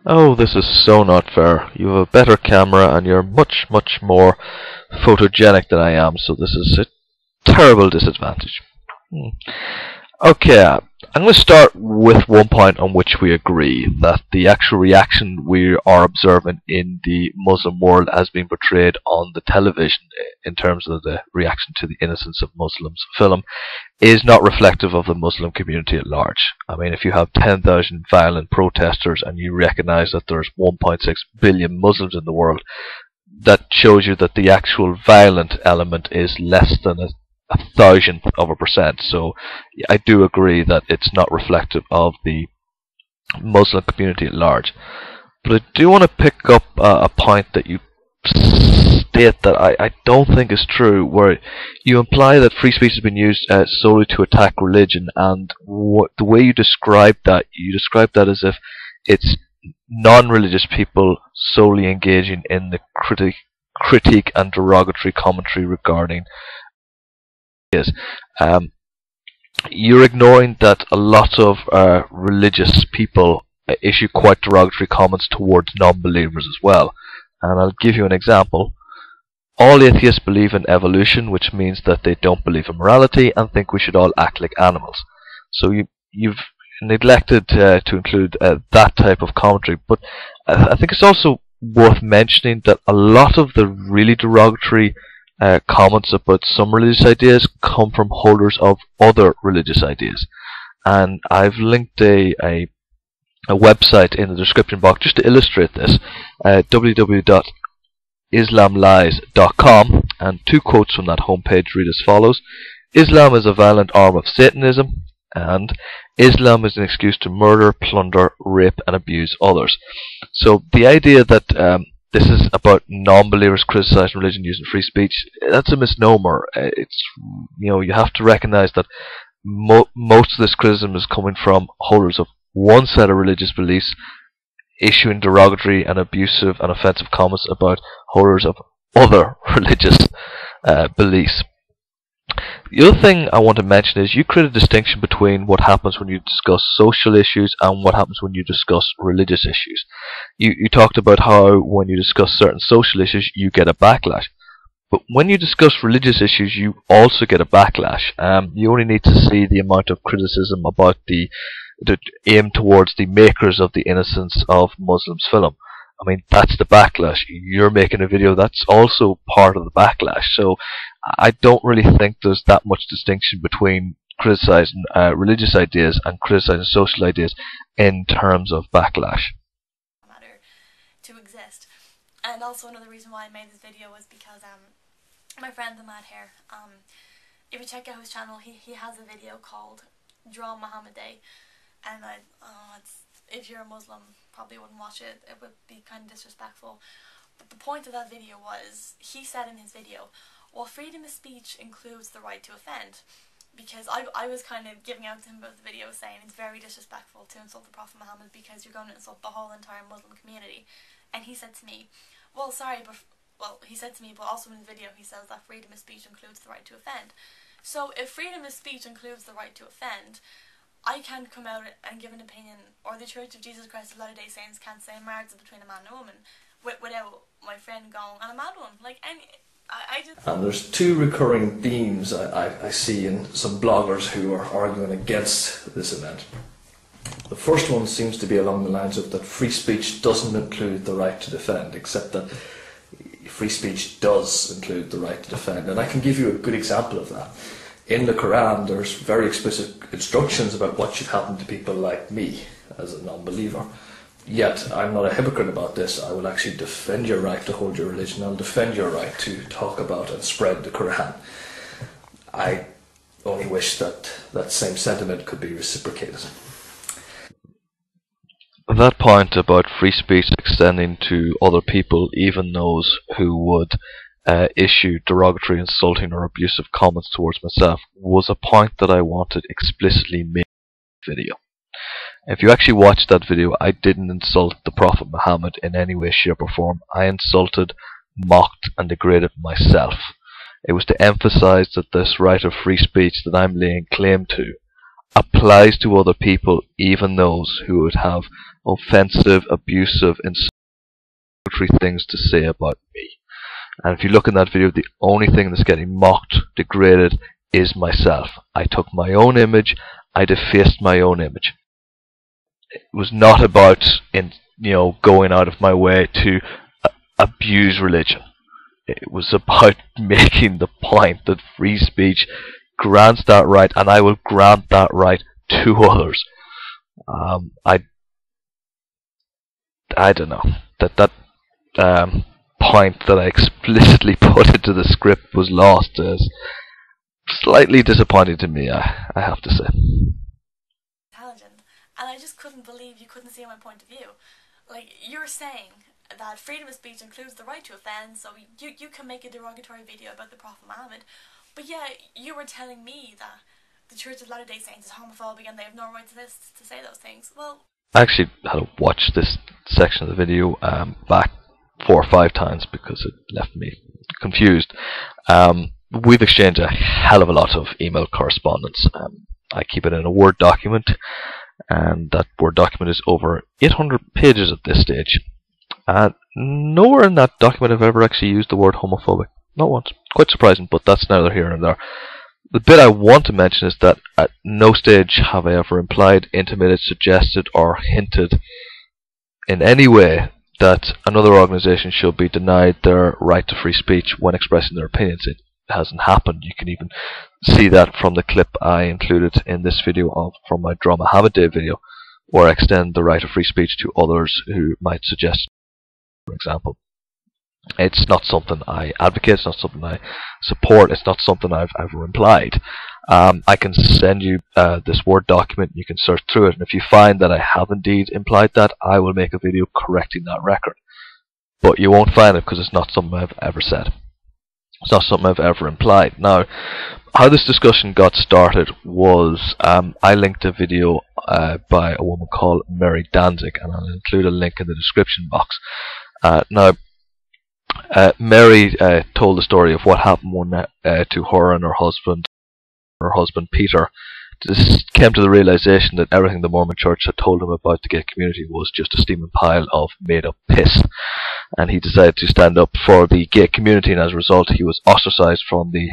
Oh, this is so not fair. You have a better camera and you're much, much more photogenic than I am, so this is a terrible disadvantage. Okay, I'm going to start with one point on which we agree, that the actual reaction we are observing in the Muslim world has been portrayed on the television in terms of the reaction to the innocence of Muslims film is not reflective of the Muslim community at large. I mean, if you have 10,000 violent protesters and you recognize that there's 1.6 billion Muslims in the world, that shows you that the actual violent element is less than a 1,000%. So I do agree that it's not reflective of the Muslim community at large. But I do want to pick up a point that you state that I don't think is true, where you imply that free speech has been used solely to attack religion, and the way you describe that as if it's non-religious people solely engaging in the critique and derogatory commentary regarding is. You're ignoring that a lot of religious people issue quite derogatory comments towards non-believers as well. And I'll give you an example. All atheists believe in evolution, which means that they don't believe in morality and think we should all act like animals. So you've neglected to include that type of commentary. But I think it's also worth mentioning that a lot of the really derogatory comments about some religious ideas come from holders of other religious ideas, and I've linked a website in the description box just to illustrate this, www.islamlies.com, and two quotes from that homepage read as follows: "Islam is a violent arm of Satanism," and "Islam is an excuse to murder, plunder, rape and abuse others." So the idea that this is about non-believers criticizing religion using free speech, that's a misnomer. It's, you have to recognize that most of this criticism is coming from holders of one set of religious beliefs issuing derogatory and abusive and offensive comments about holders of other religious beliefs. The other thing I want to mention is you create a distinction between what happens when you discuss social issues and what happens when you discuss religious issues. You talked about how when you discuss certain social issues you get a backlash. But when you discuss religious issues you also get a backlash. You only need to see the amount of criticism about the aim towards the makers of the Innocence of Muslims film. I mean, that's the backlash. You're making a video that's also part of the backlash. So I don't really think there's that much distinction between criticizing religious ideas and criticizing social ideas in terms of backlash. Matter to exist. And also another reason why I made this video was because my friend the Mad Hair, if you check out his channel, he has a video called Draw Muhammad Day, and if you're a Muslim, probably wouldn't watch it. It would be kind of disrespectful. But the point of that video was, he said in his video, well, freedom of speech includes the right to offend. Because I was kind of giving out to him about the video saying it's very disrespectful to insult the Prophet Muhammad because you're going to insult the whole entire Muslim community. And he said to me, well, sorry, but also in the video he says that freedom of speech includes the right to offend. So if freedom of speech includes the right to offend, I can't come out and give an opinion, or the Church of Jesus Christ of Latter-day Saints can't say marriage is between a man and a woman without my friend going, and a mad one. Like, I just... And there's two recurring themes I see in some bloggers who are arguing against this event. The first one seems to be along the lines of that free speech doesn't include the right to defend, except that free speech does include the right to defend. And I can give you a good example of that. In the Quran, there's very explicit instructions about what should happen to people like me as a non-believer. Yet, I'm not a hypocrite about this. I will actually defend your right to hold your religion. I'll defend your right to talk about and spread the Quran. I only wish that that same sentiment could be reciprocated. That point about free speech extending to other people, even those who would issue derogatory, insulting or abusive comments towards myself, was a point that I wanted explicitly made in the video. If you actually watch that video, I didn't insult the Prophet Muhammad in any way, shape or form. I insulted, mocked and degraded myself. It was to emphasize that this right of free speech that I'm laying claim to, applies to other people, even those who would have offensive, abusive, insulting things to say about me. And if you look in that video, the only thing that's getting mocked, degraded, is myself. I took my own image, I defaced my own image. It was not about going out of my way to abuse religion. It was about making the point that free speech grants that right, and I will grant that right to others. I don't know that point that I explicitly put into the script was lost. Is slightly disappointing to me, I have to say. Intelligent, and I just couldn't believe you couldn't see my point of view. Like, you're saying that freedom of speech includes the right to offend, so you can make a derogatory video about the Prophet Muhammad, but yeah, you were telling me that the Church of Latter-day Saints is homophobic and they have no right to say those things. Well, I actually had to watch this section of the video back 4 or 5 times because it left me confused. We've exchanged a hell of a lot of email correspondence. I keep it in a Word document, and that Word document is over 800 pages at this stage. Nowhere in that document have I ever actually used the word homophobic. Not once. Quite surprising, but that's neither here nor there. The bit I want to mention is that at no stage have I ever implied, intimated, suggested, or hinted in any way that another organisation should be denied their right to free speech when expressing their opinions. It hasn't happened. You can even see that from the clip I included in this video from my Draw Muhammad Day video, where I extend the right of free speech to others who might suggest, for example. It's not something I advocate, it's not something I support, it's not something I've ever implied. I can send you this Word document, you can search through it, and if you find that I have indeed implied that, I will make a video correcting that record. But you won't find it because it's not something I've ever said. It's not something I've ever implied. Now, how this discussion got started was I linked a video by a woman called Mary Danzig, and I'll include a link in the description box. Now, Mary told the story of what happened one night to her and her husband Peter. Just came to the realization that everything the Mormon Church had told him about the gay community was just a steaming pile of made-up piss, and he decided to stand up for the gay community, and as a result he was ostracized from the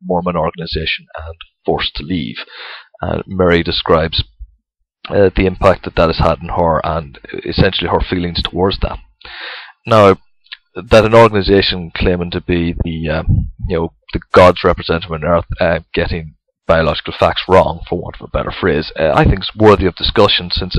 Mormon organization and forced to leave. Mary describes the impact that has had on her and essentially her feelings towards that. Now, that an organization claiming to be the the God's representative on earth getting biological facts wrong, for want of a better phrase, I think is worthy of discussion, since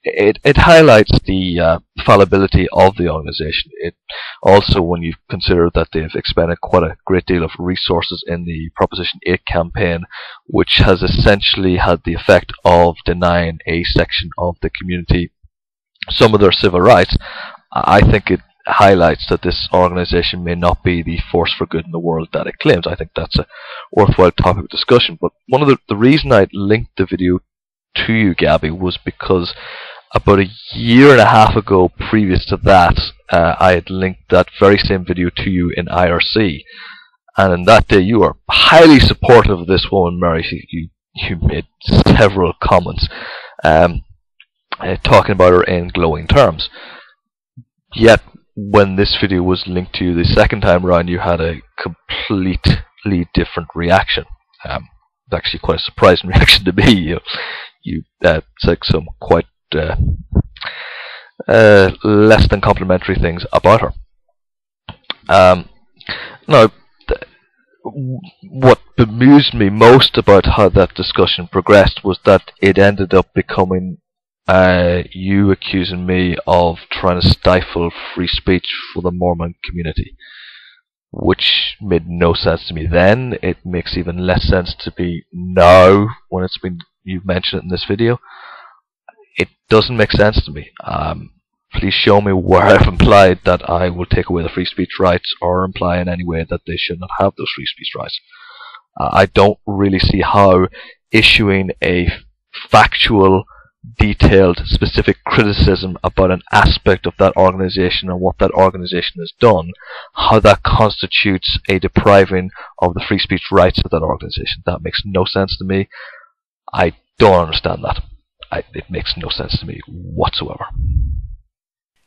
it highlights the fallibility of the organization. It also, when you consider that they've expended quite a great deal of resources in the Proposition 8 campaign, which has essentially had the effect of denying a section of the community some of their civil rights, I think it highlights that this organization may not be the force for good in the world that it claims. I think that's a worthwhile topic of discussion. But one of the reason I linked the video to you, Gabby, was because about a year and a half ago, previous to that, I had linked that very same video to you in IRC, and in that day you were highly supportive of this woman, Mary. You made several comments talking about her in glowing terms. Yet, when this video was linked to you the second time around, you had a completely different reaction. It's actually quite a surprising reaction to me. You said some quite less than complimentary things about her. Now, what bemused me most about how that discussion progressed was that it ended up becoming you accusing me of trying to stifle free speech for the Mormon community, which made no sense to me then. It makes even less sense to me now when you've mentioned it in this video. It doesn't make sense to me. Please show me where I've implied that I will take away the free speech rights, or imply in any way that they should not have those free speech rights. I don't really see how issuing a factual, detailed, specific criticism about an aspect of that organization and what that organization has done, how that constitutes a depriving of the free speech rights of that organization. That makes no sense to me. I don't understand that. It makes no sense to me whatsoever.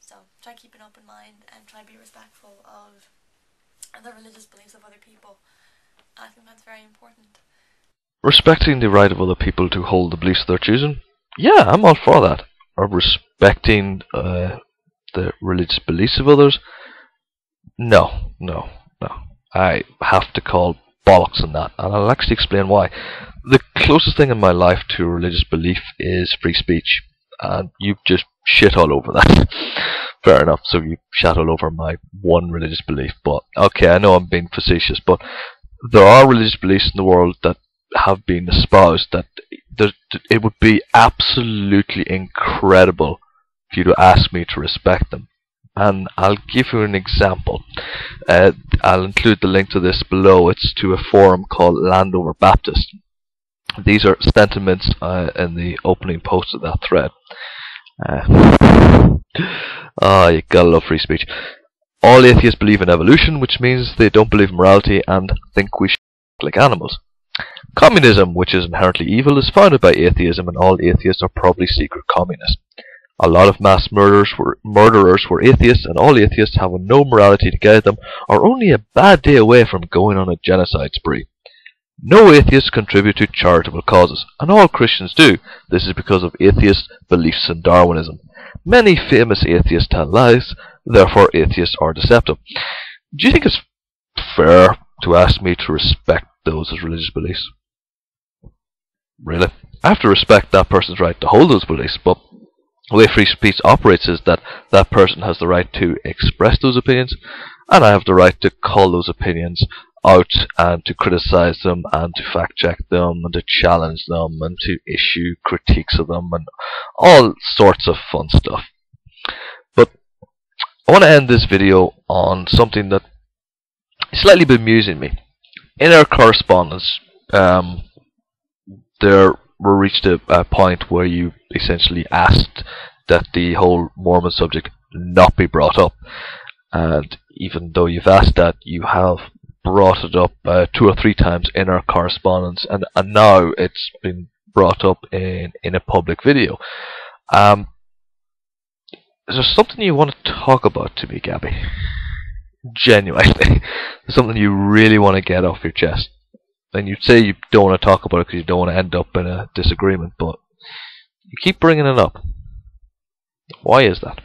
So try keep an open mind and try be respectful of the religious beliefs of other people. I think that's very important. Respecting the right of other people to hold the beliefs they're choosing, yeah, I'm all for that. Or respecting the religious beliefs of others, no. I have to call bollocks on that, and I'll actually explain why. The closest thing in my life to a religious belief is free speech, and you just shit all over that. Fair enough, so you shat all over my one religious belief, but okay, I know I'm being facetious, but there are religious beliefs in the world that have been espoused that it would be absolutely incredible for you to ask me to respect them. And I'll give you an example. I'll include the link to this below. It's to a forum called Landover Baptist. These are sentiments in the opening post of that thread. You gotta love free speech. All atheists believe in evolution, which means they don't believe in morality and think we should act like animals. Communism, which is inherently evil, is founded by atheism, and all atheists are probably secret communists. A lot of mass murderers were atheists, and all atheists, having no morality to guide them, are only a bad day away from going on a genocide spree. No atheists contribute to charitable causes, and all Christians do. This is because of atheist beliefs in Darwinism. Many famous atheists tell lies, therefore atheists are deceptive. Do you think it's fair to ask me to respect those as religious beliefs? Really? I have to respect that person's right to hold those beliefs, but the way free speech operates is that that person has the right to express those opinions, and I have the right to call those opinions out and to criticize them and to fact check them and to challenge them and to issue critiques of them and all sorts of fun stuff. But I want to end this video on something that is slightly bemusing me. In our correspondence, there we reached a point where you essentially asked that the whole Mormon subject not be brought up, and even though you've asked that, you have brought it up 2 or 3 times in our correspondence, and now it's been brought up in a public video. Is there something you want to talk about to me, Gabby? Genuinely. Something you really want to get off your chest. And you'd say you don't want to talk about it because you don't want to end up in a disagreement, but you keep bringing it up. Why is that?